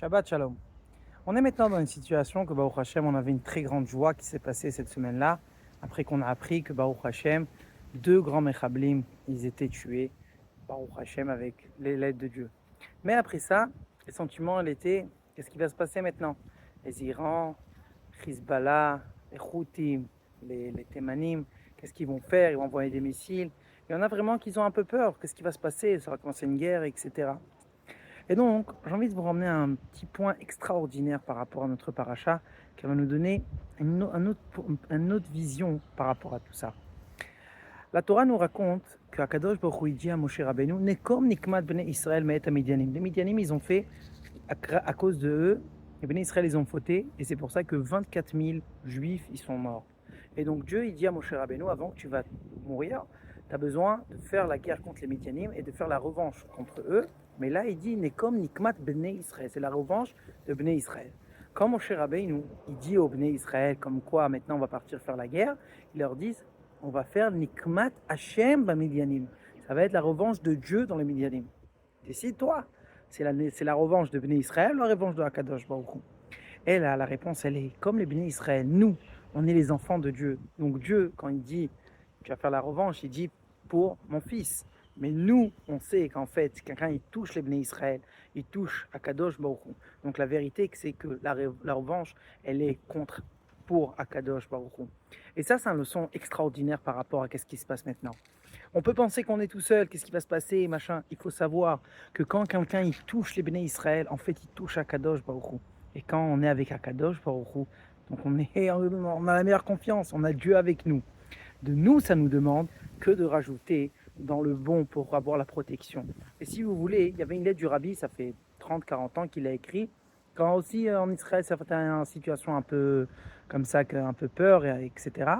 Shabbat Shalom. On est maintenant dans une situation que Baruch Hashem, on avait une très grande joie qui s'est passée cette semaine-là, après qu'on a appris que Baruch Hashem, deux grands Mechablim, ils étaient tués, Baruch Hashem, avec l'aide de Dieu. Mais après ça, le sentiment, il était, qu'est-ce qui va se passer maintenant? Les Irans, Hezbollah, les Houthis, les Thémanim, qu'est-ce qu'ils vont faire? Ils vont envoyer des missiles. Il y en a vraiment qui ont un peu peur, qu'est-ce qui va se passer? Ça va commencer une guerre, etc. Et donc, j'ai envie de vous ramener à un petit point extraordinaire par rapport à notre paracha, qui va nous donner une autre vision par rapport à tout ça. La Torah nous raconte qu'Akadosh Baruch Hu dit à Moshe Rabbeinu, Nekom nikmat bnei Israël me'et Midianim. Les Midianim, ils ont fait, à cause de eux, les bnei Israël, ils ont fauté, et c'est pour ça que 24 000 juifs, ils sont morts. Et donc Dieu, il dit à Moshe Rabbeinu, avant que tu vas mourir, tu as besoin de faire la guerre contre les Midianim et de faire la revanche contre eux. Mais là, il dit Nekom nikmat bnei Israël. C'est la revanche de bnei Israël. Quand Moshe Rabbeinu, il dit aux bnei Israël, comme quoi maintenant on va partir faire la guerre, ils leur disent on va faire nikmat Hashem b'Midianim. Ça va être la revanche de Dieu dans les Midianim. Décide-toi. C'est la revanche de bnei Israël ou la revanche de Akadosh Baruch Hu? Et là, la réponse, elle est comme les bnei Israël. Nous, on est les enfants de Dieu. Donc Dieu, quand il dit tu vas faire la revanche, il dit pour mon fils. Mais nous, on sait qu'en fait, quelqu'un il touche les Bnei Israël, il touche Akadosh Baruch Hu. Donc la vérité, c'est que la revanche, elle est contre pour Akadosh Baruch Hu. Et ça, c'est une leçon extraordinaire par rapport à ce qui se passe maintenant. On peut penser qu'on est tout seul, qu'est-ce qui va se passer, machin. Il faut savoir que quand quelqu'un il touche les Bnei Israël, en fait, il touche Akadosh Baruch Hu. Et quand on est avec Akadosh Baruch Hu, donc on a la meilleure confiance, on a Dieu avec nous. De nous, ça nous demande que de rajouter dans le bon pour avoir la protection. Et si vous voulez, il y avait une lettre du Rabbi, ça fait 30-40 ans qu'il a écrit, quand aussi en Israël, ça fait une situation un peu comme ça, un peu peur, etc.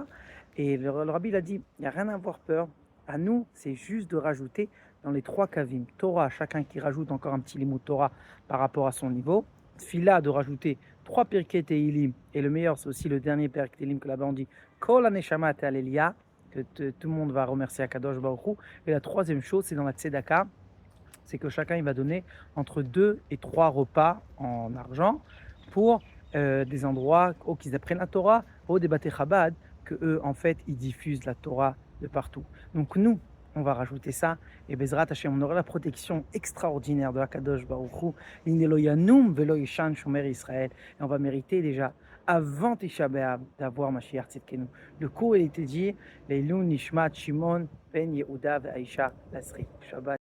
Et le Rabbi il a dit, il n'y a rien à avoir peur. À nous, c'est juste de rajouter dans les 3 kavim. Torah, chacun qui rajoute encore un petit limud Torah par rapport à son niveau. Tfila, de rajouter 3 Pirkei Teilim. Et le meilleur, c'est aussi le dernier Pirkei Teilim que là-bas on dit Kol Haneshama Te'alelia, que tout le monde va remercier Akadosh Baruch Hu. Et la troisième chose, c'est dans la Tzedaka, c'est que chacun il va donner entre 2 et 3 repas en argent pour des endroits où qu'ils apprennent la Torah, ou des Bate Chabad, que eux en fait ils diffusent la Torah de partout. Donc nous, on va rajouter ça, et Bezrat Hashem, on aura la protection extraordinaire de Akadosh Baruch Hu, L'Inelo Yanum Velo Yishan Shomer Israël, et on va mériter déjà, avant Tisha B'Av, d'avoir Mashiach Tzidkenu. Le cours, il était dit, Leilun Nishmat Shimon Ben Yehuda Ve'Aisha Lasri. Shabbat.